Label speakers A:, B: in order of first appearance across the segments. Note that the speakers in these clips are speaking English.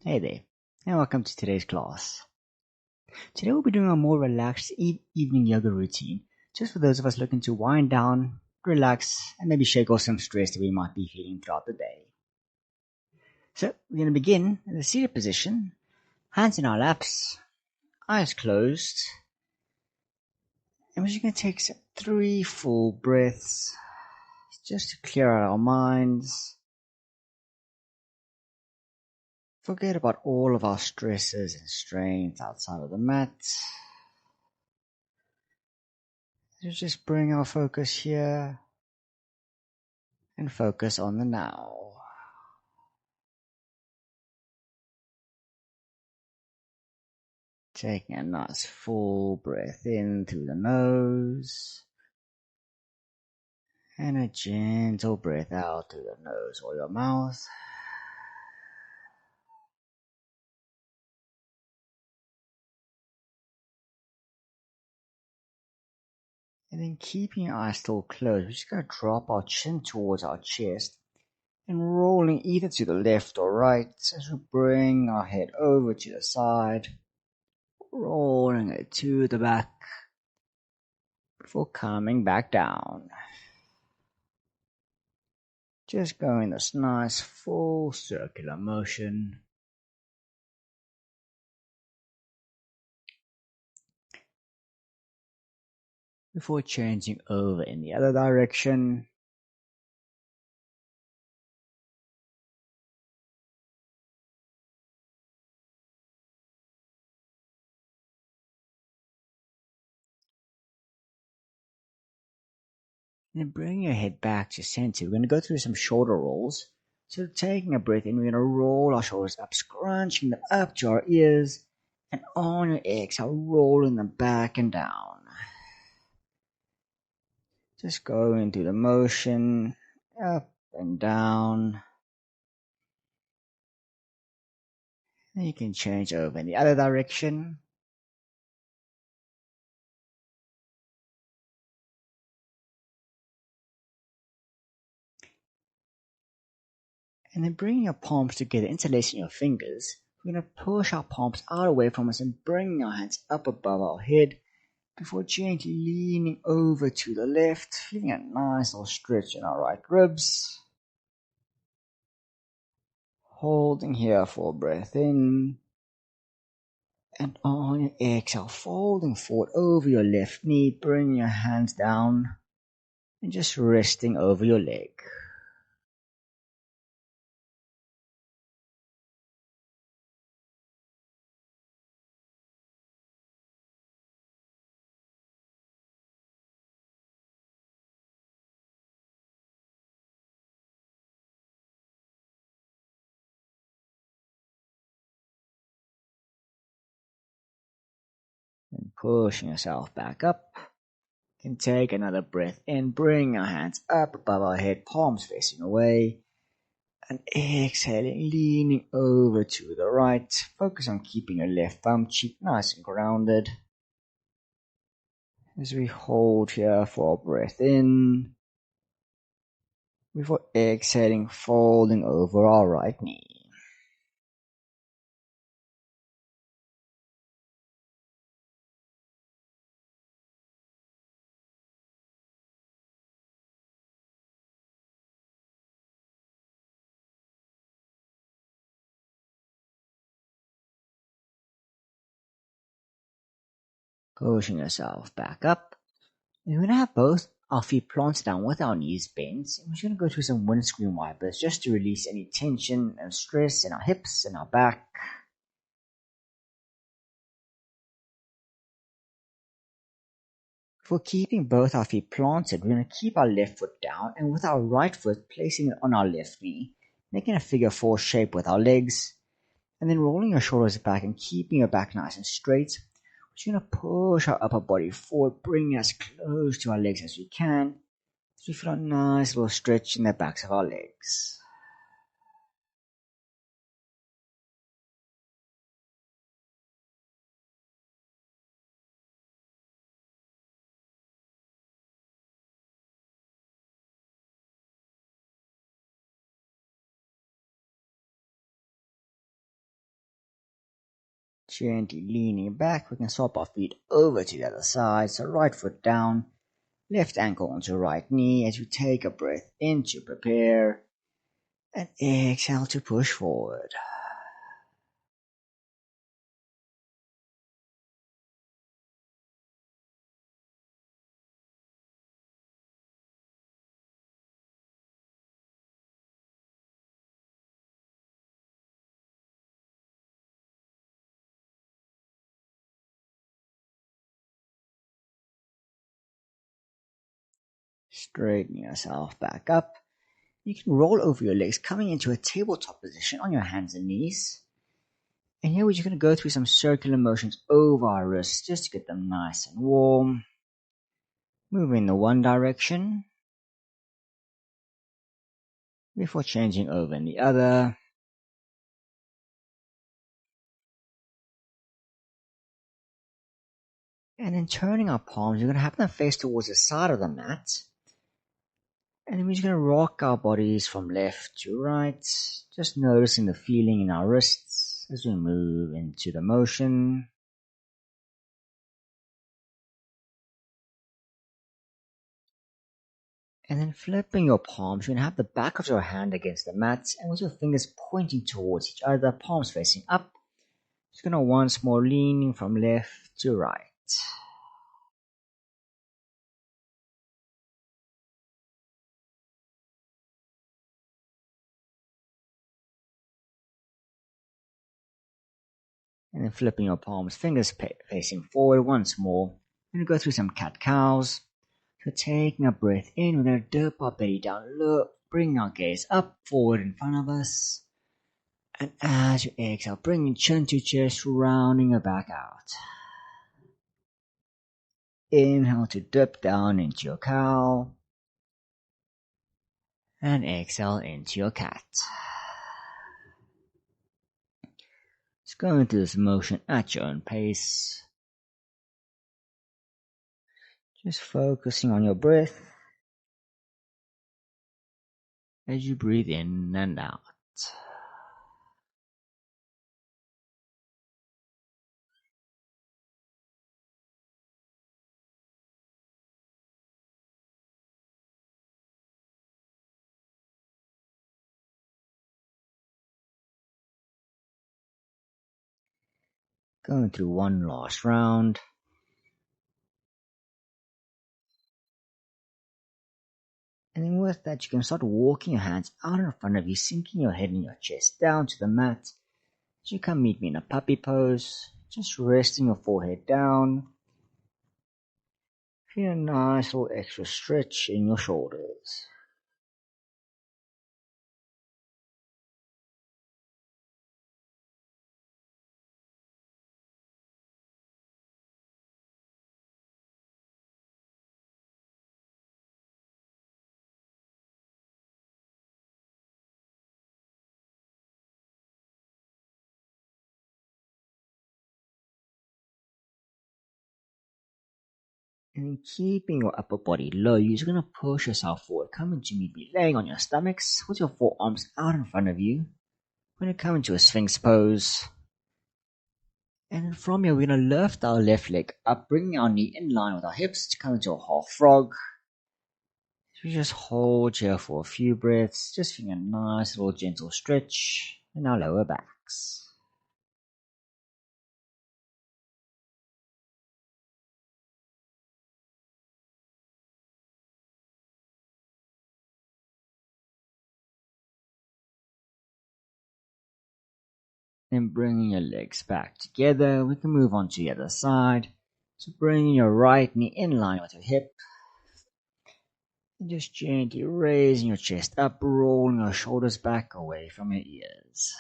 A: Hey there, and welcome to today's class. Today we'll be doing a more relaxed evening yoga routine, just for those of us looking to wind down, relax, and maybe shake off some stress that we might be feeling throughout the day. So we're going to begin in the seated position, hands in our laps, eyes closed, and we're just going to take 3 full breaths, just to clear out our minds. Forget about all of our stresses and strains outside of the mat. Just bring our focus here and focus on the now. Taking a nice full breath in through the nose and a gentle breath out through the nose or your mouth. And then keeping your eyes still closed, we're just going to drop our chin towards our chest and rolling either to the left or right as we bring our head over to the side, rolling it to the back before coming back down. Just going this nice full circular motion. Before changing over in the other direction. And then bring your head back to center. We're going to go through some shoulder rolls. So taking a breath in, we're going to roll our shoulders up, scrunching them up to our ears. And on your exhale, rolling them back and down. Just going through the motion, up and down. Then you can change over in the other direction. And then bringing your palms together, interlacing your fingers. We're going to push our palms out away from us and bring our hands up above our head before gently leaning over to the left, feeling a nice little stretch in our right ribs. Holding here for a breath in. And on your exhale, folding forward over your left knee, bring your hands down and just resting over your leg. And pushing yourself back up. You can take another breath in, bring our hands up above our head, palms facing away. And exhaling, leaning over to the right. Focus on keeping your left bum cheek nice and grounded. As we hold here for a breath in. Before exhaling, folding over our right knee. Pushing yourself back up. And we're going to have both our feet planted down with our knees bent. And we're just going to go through some windscreen wipers just to release any tension and stress in our hips and our back. For keeping both our feet planted, we're going to keep our left foot down and with our right foot placing it on our left knee, making a figure 4 shape with our legs, and then rolling your shoulders back and keeping your back nice and straight. We're just going to push our upper body forward, bringing us close to our legs as we can, so we feel a nice little stretch in the backs of our legs. Gently leaning back, we can swap our feet over to the other side. So right foot down, left ankle onto right knee as you take a breath in to prepare, and exhale to push forward. Straighten yourself back up. You can roll over your legs, coming into a tabletop position on your hands and knees. And here we're just going to go through some circular motions over our wrists just to get them nice and warm. Moving in the one direction before changing over in the other. And then turning our palms, we're going to have them face towards the side of the mat. And then we're just going to rock our bodies from left to right, just noticing the feeling in our wrists as we move into the motion. And then flipping your palms, you're going to have the back of your hand against the mat and with your fingers pointing towards each other, palms facing up. Just going to once more leaning from left to right. And then flipping your palms, fingers facing forward once more. We're going to go through some cat-cows. So taking a breath in, we're going to dip our belly down low, bring our gaze up, forward in front of us. And as you exhale, bring your chin to chest, rounding your back out. Inhale to dip down into your cow. And exhale into your cat. Just go into this motion at your own pace. Just focusing on your breath as you breathe in and out. Going through one last round. And then with that, you can start walking your hands out in front of you, sinking your head and your chest down to the mat. As you come meet me in a puppy pose, just resting your forehead down. Feel a nice little extra stretch in your shoulders. And then keeping your upper body low, you're just going to push yourself forward. Come into meet me, laying on your stomachs with your forearms out in front of you. We're going to come into a Sphinx pose. And then from here, we're going to lift our left leg up, bringing our knee in line with our hips to come into a half frog. So you just hold here for a few breaths, just feeling a nice little gentle stretch in our lower backs. Then bringing your legs back together, we can move on to the other side. So bringing your right knee in line with your hip. And just gently raising your chest up, rolling your shoulders back away from your ears.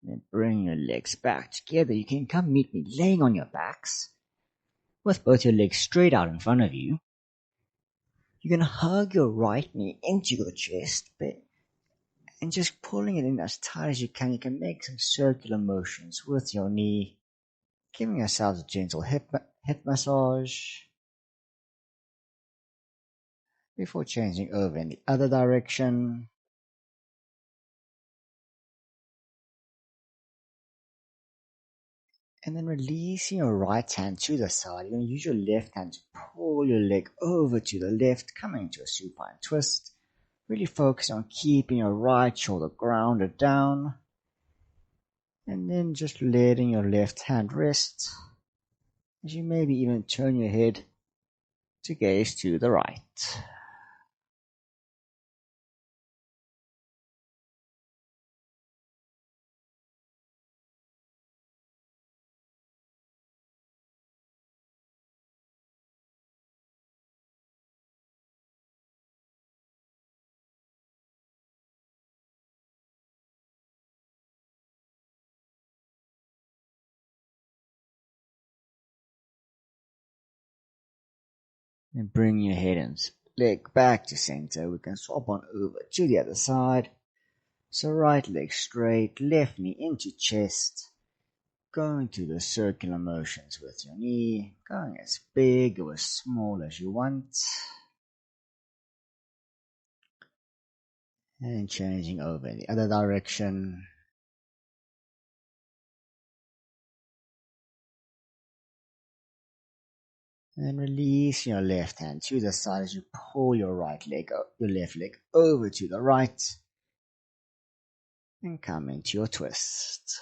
A: Then bring your legs back together. You can come meet me laying on your backs with both your legs straight out in front of you. You're going to hug your right knee into your chest And just pulling it in as tight as you can make some circular motions with your knee, giving yourself a gentle hip massage before changing over in the other direction. And then releasing your right hand to the side. You're going to use your left hand to pull your leg over to the left, coming to a supine twist. Really focus on keeping your right shoulder grounded down. And then just letting your left hand rest, as you maybe even turn your head to gaze to the right. And bring your head and leg back to center. We can swap on over to the other side. So right leg straight, left knee into chest. Going through the circular motions with your knee, going as big or as small as you want. And changing over in the other direction. And release your left hand to the side as you pull your left leg over to the right. And come into your twist.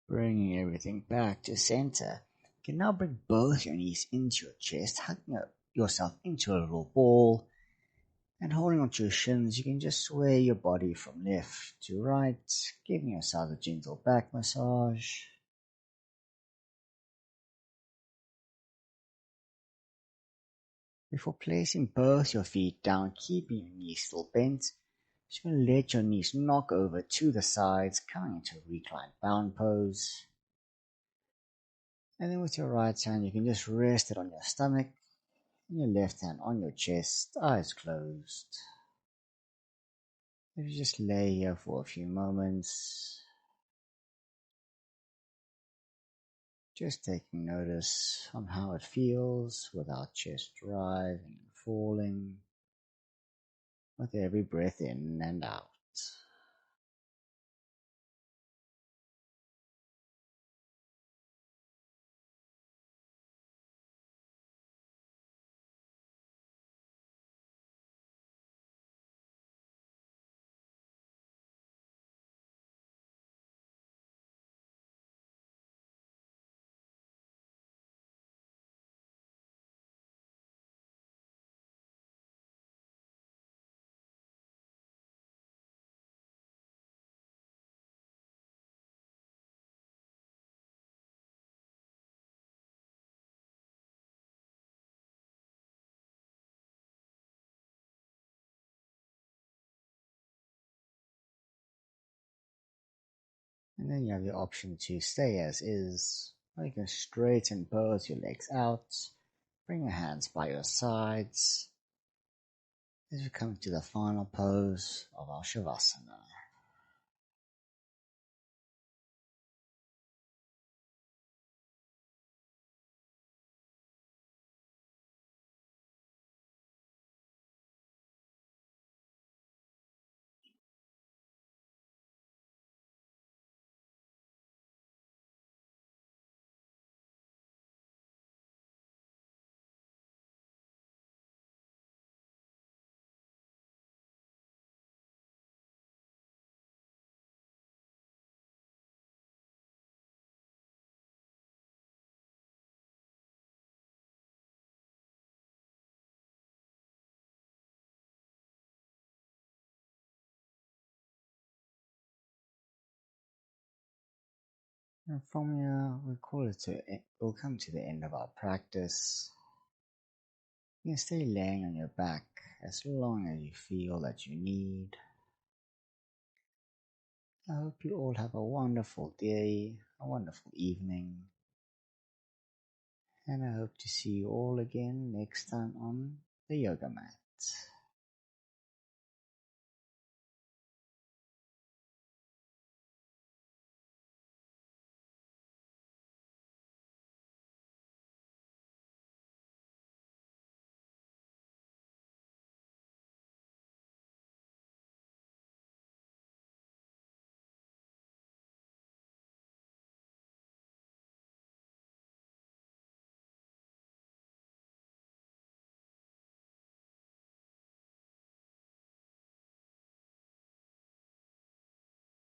A: Bringing everything back to center. You can now bring both your knees into your chest, hugging yourself into a little ball. And holding onto your shins, you can just sway your body from left to right, giving yourself a gentle back massage. Before placing both your feet down, keeping your knees still bent, just going to let your knees knock over to the sides, coming into a reclined bound pose. And then with your right hand, you can just rest it on your stomach, and your left hand on your chest, eyes closed. If you just lay here for a few moments, just taking notice on how it feels without chest rising and falling with every breath in and out. And then you have the option to stay as is, or you can straighten both your legs out, bring your hands by your sides, as we come to the final pose of our Shavasana. And from here, we'll come to the end of our practice. You can stay laying on your back as long as you feel that you need. I hope you all have a wonderful day, a wonderful evening, and I hope to see you all again next time on the yoga mat.